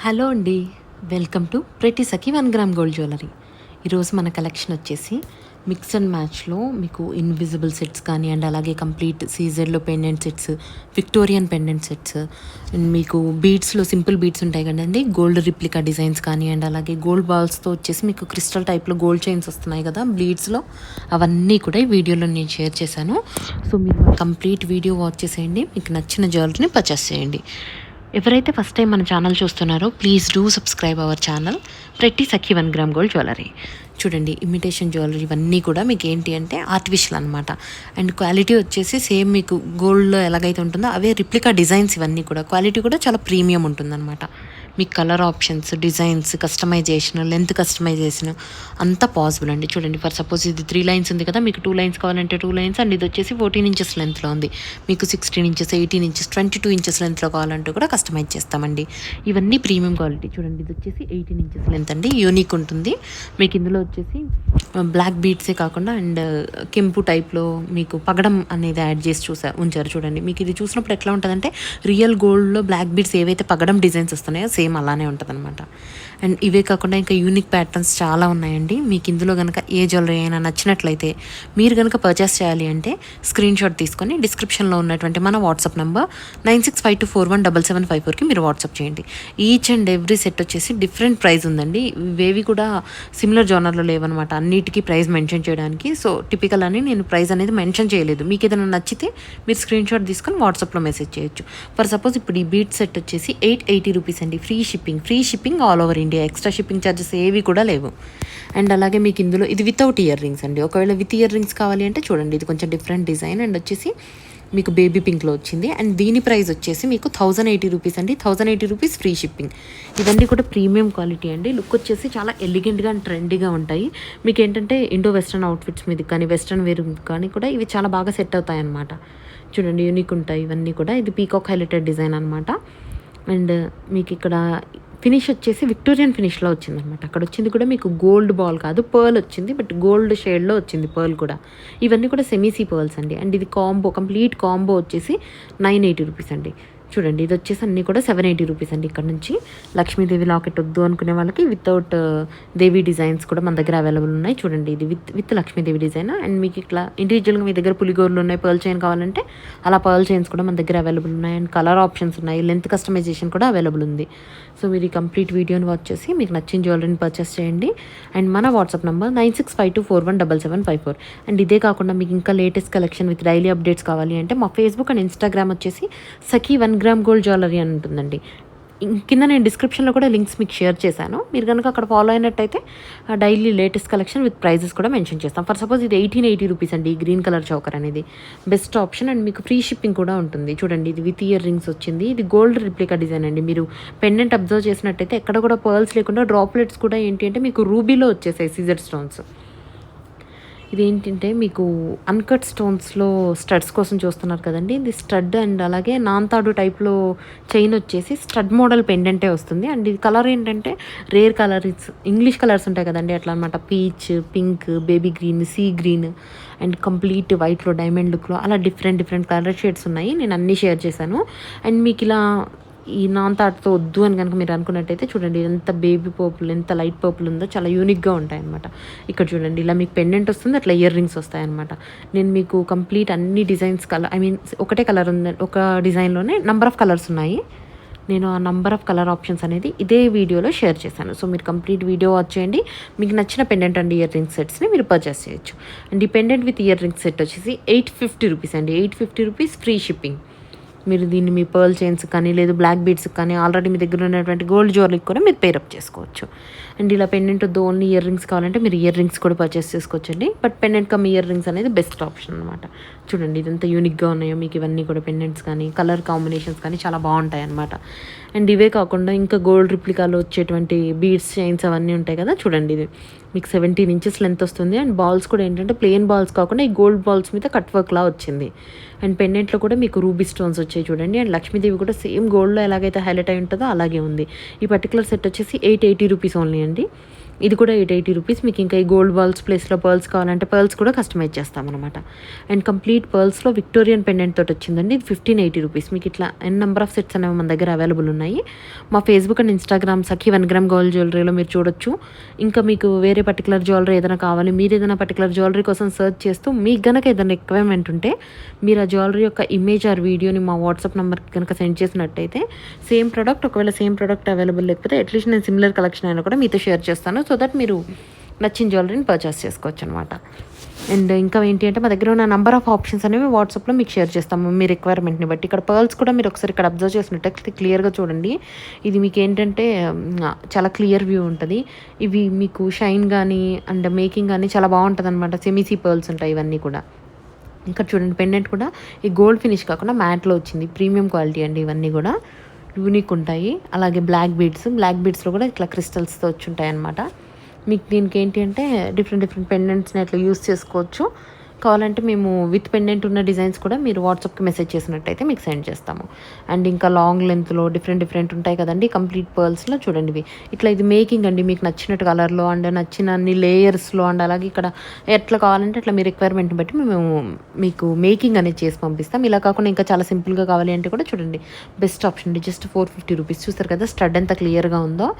Hello అండి. Welcome to pretty Sakhi 1 gram gold jewellery. ఈరోజు మన కలెక్షన్ వచ్చేసి మిక్స్ అండ్ మ్యాచ్లో మీకు ఇన్విజిబుల్ సెట్స్ కానీ అండ్ అలాగే కంప్లీట్ సీజర్లో pendant sets, Victorian pendant sets and మీకు బీడ్స్లో సింపుల్ బీడ్స్ ఉంటాయి కదండి, గోల్డ్ రిప్లికా డిజైన్స్ కానీ అండ్ అలాగే గోల్డ్ బాల్స్తో వచ్చేసి మీకు క్రిస్టల్ టైప్లో గోల్డ్ చైన్స్ వస్తున్నాయి కదా బ్లీడ్స్లో, అవన్నీ కూడా ఈ వీడియోలో నేను షేర్ చేశాను. సో మీరు కంప్లీట్ వీడియో వాచ్ చేసేయండి, మీకు నచ్చిన జ్యువెలరీని పర్చేస్ చేయండి. ఎవరైతే ఫస్ట్ టైం మన ఛానల్ చూస్తున్నారో please do subscribe our channel pretty Sakhi 1 gram gold jewellery. చూడండి, ఇమిటేషన్ జ్యువెలరీ ఇవన్నీ కూడా మీకు ఏంటి అంటే ఆర్టిఫిషియల్ అనమాట. అండ్ క్వాలిటీ వచ్చేసి సేమ్ మీకు గోల్డ్లో ఎలాగైతే ఉంటుందో అవే రిప్లికా డిజైన్స్ ఇవన్నీ కూడా. క్వాలిటీ కూడా చాలా ప్రీమియం ఉంటుందన్నమాట. మీకు colour options, designs, customization, length customization అంతా పాసిబుల్ అండి. చూడండి, ఫర్ సపోజ్ ఇది 3 లైన్స్ ఉంది కదా, మీకు 2 లైన్స్ కావాలంటే 2 లైన్స్, అండ్ ఇది వచ్చేసి 14 ఇంచెస్ లెంత్లో ఉంది. మీకు 16 ఇంచెస్, 18 ఇంచెస్, 22 ఇంచెస్ లెంత్లో కావాలంటే కూడా కస్టమైజ్ చేస్తామండి. ఇవన్నీ ప్రీమియం క్వాలిటీ. చూడండి, ఇది వచ్చేసి 18 ఇంచెస్ లెంత్ అండి, యూనిక్ ఉంటుంది. మీకు ఇందులో వచ్చేసి బ్లాక్ బీడ్సే కాకుండా అండ్ కెంపు టైప్లో మీకు పగడం అనేది యాడ్ చేసి ఉంచారు. చూడండి, మీకు ఇది చూసినప్పుడు ఎట్లా ఉంటుందంటే రియల్ గోల్డ్లో బ్లాక్ బీడ్స్ ఏవైతే పగడం డిజైన్స్ వస్తున్నాయో సేమ్ అలానే ఉంటుంది అనమాట. అండ్ ఇవే కాకుండా ఇంకా యూనిక్ ప్యాటర్న్స్ చాలా ఉన్నాయండి. మీకు ఇందులో కనుక ఏ జ్యువెలరీ అయినా నచ్చినట్లయితే మీరు కనుక పర్చేస్ చేయాలి అంటే స్క్రీన్ షాట్ తీసుకొని డిస్క్రిప్షన్లో ఉన్నటువంటి మన వాట్సాప్ నెంబర్ 9652417754కి మీరు వాట్సాప్ చేయండి. ఈచ్ అండ్ ఎవ్రీ సెట్ వచ్చేసి డిఫరెంట్ ప్రైస్ ఉందండి. ఇవేవి కూడా సిమిలర్ జోనర్లో లేవన్నమాట, అన్నిటికీ ప్రైస్ మెన్షన్ చేయడానికి. సో టిపికల్ అని నేను ప్రైస్ అనేది మెన్షన్ చేయలేదు. మీకు ఏదైనా నచ్చితే మీరు స్క్రీన్ షాట్ తీసుకొని వాట్సాప్లో మెసేజ్ చేయొచ్చు. ఫర్ సపోజ్ ఇప్పుడు ఈ బీట్ సెట్ వచ్చేసి 880 రూపీస్ అండి. Free shipping all over India. Extra shipping charges ఏవి కూడా లేవు. అండ్ అలాగే మీకు ఇందులో ఇది వితౌట్ ఇయర్ రింగ్స్ అండి. ఒకవేళ విత్ ఇయర్ రింగ్స్ కావాలి అంటే చూడండి, ఇది కొంచెం డిఫరెంట్ డిజైన్ అండ్ వచ్చేసి మీకు బేబీ పింక్లో వచ్చింది. అండ్ దీని ప్రైస్ వచ్చేసి మీకు 1080 రూపీస్ అండి. 1080 రూపీస్ ఫ్రీ షిప్పింగ్. ఇవన్నీ కూడా ప్రీమియం క్వాలిటీ అండి. లుక్ వచ్చేసి చాలా ఎలిగెంట్గా అండ్ ట్రెండీగా ఉంటాయి. మీకు ఏంటంటే ఇండో వెస్ట్రన్ అవుట్ఫిట్స్ మీద కానీ వెస్ట్రన్ వేర్ కానీ కూడా ఇవి చాలా బాగా సెట్ అవుతాయి అన్నమాట. చూడండి, యూనిక్ ఉంటాయి ఇవన్నీ కూడా. ఇది పీకాక్ హైలైటెడ్ డిజైన్ అనమాట. అండ్ మీకు ఇక్కడ ఫినిష్ వచ్చేసి విక్టోరియన్ ఫినిష్లో వచ్చిందనమాట. అక్కడ వచ్చింది కూడా మీకు గోల్డ్ బాల్ కాదు, పర్ల్ వచ్చింది, బట్ గోల్డ్ షేడ్లో వచ్చింది పర్ల్ కూడా. ఇవన్నీ కూడా సెమీసీ పర్ల్స్ అండి. అండ్ ఇది కంప్లీట్ కాంబో వచ్చేసి 980 రూపీస్ అండి. చూడండి, ఇది వచ్చేసి అన్నీ కూడా 780 రూపీస్ అండి. ఇక్కడ నుంచి లక్ష్మీదేవి లాకెట్ వద్దు అనుకునే వాళ్ళకి వితౌట్ దేవి డిజైన్స్ కూడా మన దగ్గర అవైలబుల్ ఉన్నాయి. చూడండి, ఇది విత్ లక్ష్మీదేవి డిజైన్. అండ్ మీకు ఇట్లా ఇండివిజువల్గా మీ దగ్గర పులిగోర్లు ఉన్నాయి, పర్ల్ చైన్ కావాలంటే అలా పర్ల్ చైన్స్ కూడా మన దగ్గర అవైలబుల్ ఉన్నాయి. అండ్ కలర్ ఆప్షన్స్ ఉన్నాయి, లెంత్ కస్టమైజేషన్ కూడా అవైలబుల్ ఉంది. సో మీరు ఈ కంప్లీట్ వీడియోని వాచ్ చేసి మీకు నచ్చిన జ్యువెలరీని పర్చేస్ చేయండి. అండ్ మన వాట్సాప్ నెంబర్ 9652417754. అండ్ ఇదే కాకుండా మీకు ఇంకా latest collection with daily updates కావాలి అంటే మా ఫేస్బుక్ అండ్ ఇన్స్టాగ్రామ్ వచ్చేసి సఖీ 1 గ్రామ్ గోల్డ్ జ్యువెలరీ అని ఉంటుందండి. కింద నేను డిస్క్రిప్షన్లో కూడా లింక్స్ మీకు షేర్ చేశాను. మీరు కనుక అక్కడ ఫాలో అయినట్టయితే daily latest collection with prices కూడా మెన్షన్ చేస్తాం. ఫర్ సపోజ్ ఇది 1880 రూపీస్ అండి. ఈ గ్రీన్ కలర్ చౌకర్ అనేది బెస్ట్ ఆప్షన్. అండ్ మీకు ఫ్రీ షిప్పింగ్ కూడా ఉంటుంది. చూడండి, ఇది విత్ ఇయర్ రింగ్స్ వచ్చింది. ఇది గోల్డ్ రిప్లికా డిజైన్ అండి. మీరు పెండెంట్ అబ్జర్వ్ చేసినట్టయితే ఎక్కడ కూడా పర్ల్స్ లేకుండా డ్రాప్లెట్స్ కూడా ఏంటి అంటే మీకు రూబీలో వచ్చేసాయి సిజర్ స్టోన్స్. ఇదేంటంటే మీకు అన్కట్ స్టోన్స్లో స్టడ్స్ కోసం చూస్తున్నారు కదండి, ఇది స్టడ్. అండ్ అలాగే నాన్తాడు టైప్లో చైన్ వచ్చేసి స్టడ్ మోడల్ పెండెంటే వస్తుంది. అండ్ ఇది కలర్ ఏంటంటే రేర్ కలర్, ఇంగ్లీష్ కలర్స్ ఉంటాయి కదండి అట్లా అనమాట. Peach, pink, baby green, sea green and complete వైట్లో డైమండ్ లుక్లో అలా డిఫరెంట్ కలర్ షేడ్స్ ఉన్నాయి. నేను అన్నీ షేర్ చేశాను. అండ్ మీకు ఇలా ఈ నాన్ తాట్తో వద్దు అని కనుక మీరు అనుకున్నట్టయితే చూడండి, ఎంత బేబీ పర్పుల్, ఎంత లైట్ పర్పుల్ ఉందో, చాలా యూనిక్గా ఉంటాయన్నమాట. ఇక్కడ చూడండి, ఇలా మీకు పెండెంట్ వస్తుంది, అట్లా ఇయర్ రింగ్స్ వస్తాయన్నమాట. నేను మీకు కంప్లీట్ అన్ని డిజైన్స్ ఒకటే కలర్ ఉంది, ఒక డిజైన్లోనే నంబర్ ఆఫ్ కలర్స్ ఉన్నాయి. నేను ఆ నంబర్ ఆఫ్ కలర్ ఆప్షన్స్ అనేది ఇదే వీడియోలో షేర్ చేశాను. సో మీరు కంప్లీట్ వీడియో వాచ్ చేయండి. మీకు నచ్చిన పెండెంట్ అండ్ ఇయర్ రింగ్స్ సెట్స్ని మీరు పర్చేస్ చేయొచ్చు. అండ్ ఈ pendant with ear rings set వచ్చేసి 850 రూపీస్ అండి. 850 రూపీస్ ఫ్రీ షిప్పింగ్. మీరు దీన్ని మీ పర్ల్ చైన్స్ కానీ లేదు బ్లాక్ బీడ్స్కి కానీ ఆల్రెడీ మీ దగ్గర ఉన్నటువంటి గోల్డ్ జ్యువెలరీకి కూడా మీరు పేరప్ చేసుకోవచ్చు. అండ్ ఇలా పెండెంట్ వద్దు, ఓన్లీ ఇయర్ రింగ్స్ కావాలంటే మీరు ఇయర్ రింగ్స్ కూడా పర్చేస్ చేసుకోవచ్చండి. But pendant come ear rings అనేది బెస్ట్ ఆప్షన్ అనమాట. చూడండి, ఇదంతా యూనిక్గా ఉన్నాయో మీకు ఇవన్నీ కూడా పెండెంట్స్ కానీ కలర్ కాంబినేషన్స్ కానీ చాలా బాగుంటాయి అన్నమాట. అండ్ ఇవే కాకుండా ఇంకా గోల్డ్ రిప్లికాలో వచ్చేటువంటి బీడ్స్, చైన్స్ అవన్నీ ఉంటాయి కదా. చూడండి, ఇది మీకు 17 ఇంచెస్ లెంత్ వస్తుంది. అండ్ బాల్స్ కూడా ఏంటంటే ప్లెయిన్ బాల్స్ కాకుండా ఈ గోల్డ్ బాల్స్ మీద కట్ వర్క్లా వచ్చింది. అండ్ పెండెంట్లో కూడా మీకు రూబీ స్టోన్స్ వచ్చాయి చూడండి. అండ్ లక్ష్మీదేవి కూడా సేమ్ గోల్డ్లో ఎలాగైతే హైలైట్ అయి ఉంటుందో అలాగే ఉంది. ఈ పర్టికులర్ సెట్ వచ్చేసి 880 రూపీస్ ఓన్లీ అండి. ఇది కూడా 880 రూపీస్. మీకు ఇంకా ఈ గోల్డ్ బాల్స్ ప్లేస్లో పర్ల్స్ కావాలంటే పర్ల్స్ కూడా కస్టమైజ్ చేస్తామన్నమాట. అండ్ కంప్లీట్ పర్ల్స్లో విక్టోరియన్ పెండెంట్ తోటి వచ్చిందండి. ఇది 1580 రూపీస్. మీకు ఇట్లా నెంబర్ ఆఫ్ సెట్స్ అనేవి మన దగ్గర అవైలబుల్ ఉన్నాయి. మా Facebook and Instagram Sakhi 1 gram gold జ్యువెలరీలో మీరు చూడొచ్చు. ఇంకా మీకు వేరే పర్టికులర్ జ్యువెలరీ ఏదైనా కావాలి, మీరు ఏదైనా పర్టికులర్ జ్యువెలరీ కోసం సర్చ్ చేస్తూ మీకు గనక ఏదైనా రిక్వైర్మెంట్ ఉంటే మీరు ఆ జ్యువెలరీ యొక్క ఇమేజ్ ఆర్ వీడియోని మా వాట్సాప్ నెంబర్కి కనుక సెండ్ చేసినట్టయితే సేమ్ ప్రోడక్ట్, ఒకవేళ సేమ్ ప్రోడక్ట్ అవైలబుల్ లేకపోతే అట్లీస్ట్ నేను సిమిలర్ కలెక్షన్ అయినా కూడా మీతో షేర్ చేస్తాను. సో దట్ మీరు నచ్చిన జ్యువెలరీని పర్చేస్ చేసుకోవచ్చు అనమాట. అండ్ ఇంకా ఏంటి అంటే మా దగ్గర ఉన్న నెంబర్ ఆఫ్ ఆప్షన్స్ అనేవి వాట్సాప్లో మీకు షేర్ చేస్తాము మీ రిక్వైర్మెంట్ని బట్టి. ఇక్కడ పర్ల్స్ కూడా మీరు ఒకసారి ఇక్కడ అబ్జర్వ్ చేసినట్టయితే క్లియర్గా చూడండి. ఇది మీకు ఏంటంటే చాలా క్లియర్ వ్యూ ఉంటుంది. ఇవి మీకు షైన్ కానీ అండ్ మేకింగ్ కానీ చాలా బాగుంటుంది అనమాట. సెమీసీ పర్ల్స్ ఉంటాయి ఇవన్నీ కూడా. ఇక్కడ చూడండి పెండెంట్ కూడా ఈ గోల్డ్ ఫినిష్ కాకుండా మ్యాట్లో వచ్చింది. ప్రీమియం క్వాలిటీ అండి ఇవన్నీ కూడా యూనిక్ ఉంటాయి. అలాగే బ్లాక్ బీడ్స్లో కూడా ఇట్లా క్రిస్టల్స్తో వచ్చి ఉంటాయి అనమాట. మీకు దీనికి ఏంటి అంటే డిఫరెంట్ పెండెంట్స్ని అట్లా యూస్ చేసుకోవచ్చు. కావాలంటే మేము విత్ పెండెంట్ ఉన్న డిజైన్స్ కూడా మీరు వాట్సాప్కి మెసేజ్ చేసినట్టయితే మీకు సెండ్ చేస్తాము. అండ్ ఇంకా లాంగ్ లెంత్లో డిఫరెంట్ ఉంటాయి కదండి కంప్లీట్ పర్ల్స్లో చూడండి ఇవి. ఇట్లా ఇది మేకింగ్ అండి మీకు నచ్చినట్టు కలర్లో అండ్ నచ్చిన అన్ని లేయర్స్లో అండ్ అలాగే ఇక్కడ ఎట్లా కావాలంటే అట్లా మీ రిక్వైర్మెంట్ని బట్టి మేము మీకు మేకింగ్ అనేది చేసి పంపిస్తాం. ఇలా కాకుండా ఇంకా చాలా సింపుల్గా కావాలి అంటే కూడా చూడండి బెస్ట్ ఆప్షన్ అండి. Just 450 rupees. చూస్తారు కదా స్టడ్ ఎంత క్లియర్గా ఉందో.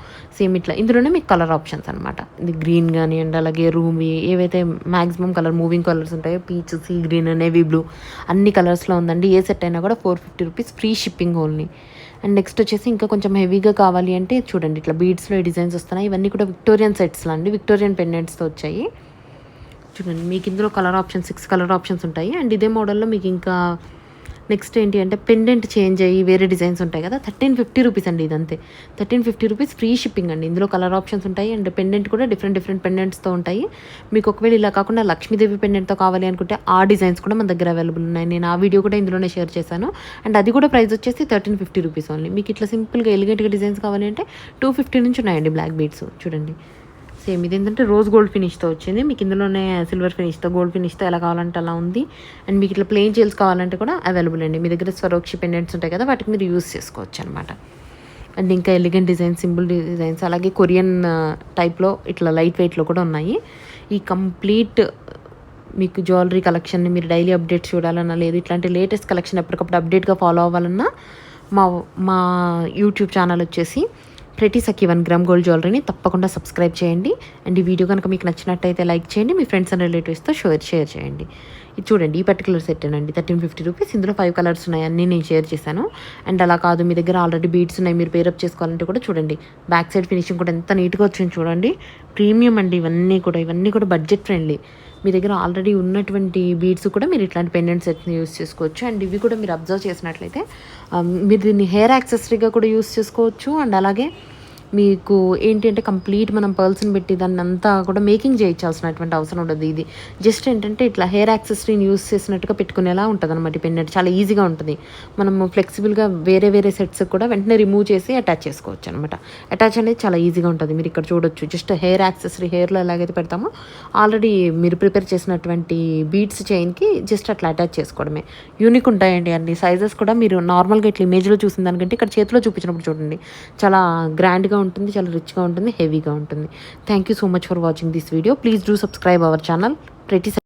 సేమ్ ఇట్లా ఇందులోనే మీకు కలర్ ఆప్షన్స్ అనమాట. ఇది గ్రీన్ కానీ అండ్ అలాగే రూమీ ఏవైతే మ్యాక్సిమం కలర్ మూవింగ్ కలర్స్ ఉంటాయో peach, sea green, navy blue అన్ని కలర్స్లో ఉందండి. ఏ సెట్ అయినా కూడా 450 rupees free shipping only. And next వచ్చేసి ఇంకా కొంచెం హెవీగా కావాలి అంటే చూడండి ఇట్లా బీడ్స్లో డిజైన్స్ వస్తున్నాయి. ఇవన్నీ కూడా విక్టోరియన్ సెట్స్లో అండి. విక్టోరియన్ పెండెంట్స్తో వచ్చాయి. చూడండి మీకు ఇందులో కలర్ ఆప్షన్స్ 6 కలర్ ఆప్షన్స్ ఉంటాయి. అండ్ ఇదే మోడల్లో మీకు ఇంకా నెక్స్ట్ ఏంటి అంటే పెండెంట్ చేంజ్ అయ్యి వేరే డిజైన్స్ ఉంటాయి కదా. 1350 రూపీస్ అండి. ఇదంతే 1350 రూపీస్ ఫ్రీ షిప్పింగ్ అండి. ఇందులో కలర్ ఆప్షన్స్ ఉంటాయి అండ్ పెండెంట్ కూడా డిఫరెంట్ పెండెంట్స్తో ఉంటాయి. మీకు ఒకవేళ ఇలా కాకుండా లక్ష్మీదేవి పెండెంట్తో కావాలి అనుకుంటే ఆ డిజైన్స్ కూడా మన దగ్గర అవైలబుల్ ఉన్నాయి. నేను ఆ వీడియో కూడా ఇందులోనే షేర్ చేశాను. అండ్ అది కూడా ప్రైస్ వచ్చేసి 1350 రూపీస్ ఓన్లీ. మీకు ఇట్లా సింపుల్గా ఎలిగెంట్గా డిజైన్స్ కావాలి అంటే 250 నుంచి ఉన్నాయండి బ్లాక్ బీడ్స్. చూడండి సేమ్ ఇది ఏంటంటే రోజ్ గోల్డ్ ఫినిష్తో వచ్చింది. మీకు ఇందులోనే సిల్వర్ ఫినిష్తో గోల్డ్ ఫినిష్తో ఎలా కావాలంటే అలా ఉంది. అండ్ మీకు ఇట్లా ప్లెయిన్ జెల్స్ కావాలంటే కూడా అవైలబుల్ అండి. మీ దగ్గర స్వరోక్షి పెండెంట్స్ ఉంటాయి కదా వాటికి మీరు యూస్ చేసుకోవచ్చు అనమాట. అండ్ ఇంకా ఎలిగెంట్ డిజైన్స్, సింపుల్ డిజైన్స్, అలాగే కొరియన్ టైప్లో ఇట్లా లైట్ వెయిట్లో కూడా ఉన్నాయి. ఈ కంప్లీట్ మీకు జ్యువెలరీ కలెక్షన్ని మీరు డైలీ అప్డేట్స్ చూడాలన్నా లేదు ఇట్లాంటి లేటెస్ట్ కలెక్షన్ ఎప్పటికప్పుడు అప్డేట్గా ఫాలో అవ్వాలన్నా మా యూట్యూబ్ ఛానల్ వచ్చేసి ప్రతి సఖీ 1 గ్రామ్ గోల్డ్ జ్యువెలరీని తప్పకుండా సబ్స్క్రైబ్ చేయండి. అండ్ ఈ వీడియో కనుక మీకు నచ్చినట్టయితే లైక్ చేయండి. మీ ఫ్రెండ్స్ అండ్ రిలేటివ్స్తో షేర్ చేయండి. ఇది చూడండి ఈ పర్టికులర్ సెట్ అండి 1350 రూపీస్. ఇందులో 5 కలర్స్ ఉన్నాయి. అన్నీ నేను షేర్ చేశాను. అండ్ అలా కాదు మీ దగ్గర ఆల్రెడీ బీడ్స్ ఉన్నాయి మీరు పేరప్ చేసుకోవాలంటే కూడా చూడండి బ్యాక్ సైడ్ ఫినిషింగ్ కూడా ఎంత నీట్గా వచ్చింది చూడండి. ప్రీమియం అండి ఇవన్నీ కూడా బడ్జెట్ ఫ్రెండ్లీ. మీ దగ్గర ఆల్రెడీ ఉన్నటువంటి బీడ్స్ కూడా మీరు ఇట్లాంటి పెండెంట్ సెట్స్ని యూస్ చేసుకోవచ్చు. అండ్ ఇవి కూడా మీరు అబ్జర్వ్ చేసినట్లయితే మీరు దీన్ని హెయిర్ యాక్సెసరీగా కూడా యూస్ చేసుకోవచ్చు. అండ్ అలాగే మీకు ఏంటి అంటే కంప్లీట్ మనం పర్ల్స్ని పెట్టి దాన్ని అంతా కూడా మేకింగ్ చేయించాల్సినటువంటి అవసరం ఉండదు. ఇది జస్ట్ ఏంటంటే ఇట్లా హెయిర్ యాక్సెసరీని యూస్ చేసినట్టుగా పెట్టుకునేలా ఉంటుంది అనమాట. పెండెంట్ చాలా ఈజీగా ఉంటుంది. మనము ఫ్లెక్సిబుల్గా వేరే సెట్స్ కూడా వెంటనే రిమూవ్ చేసి అటాచ్ చేసుకోవచ్చు అనమాట. అటాచ్ అనేది చాలా ఈజీగా ఉంటుంది. మీరు ఇక్కడ చూడొచ్చు జస్ట్ హెయిర్ యాక్సెసరీ హెయిర్లో ఎలాగైతే పెడతామో ఆల్రెడీ మీరు ప్రిపేర్ చేసినటువంటి బీడ్స్ చైన్కి జస్ట్ అట్లా అటాచ్ చేసుకోవడమే. యూనిక్ ఉంటాయండి అన్ని సైజెస్ కూడా. మీరు నార్మల్గా ఇట్లా ఇమేజ్లో చూసిన దానికంటే ఇక్కడ చేతిలో చూపించినప్పుడు చూడండి చాలా గ్రాండ్గా ఉంటుంది, చాలా రిచ్గా ఉంటుంది, హెవీగా ఉంటుంది. Thank you so much for watching this video. Please do subscribe our channel ప్రతి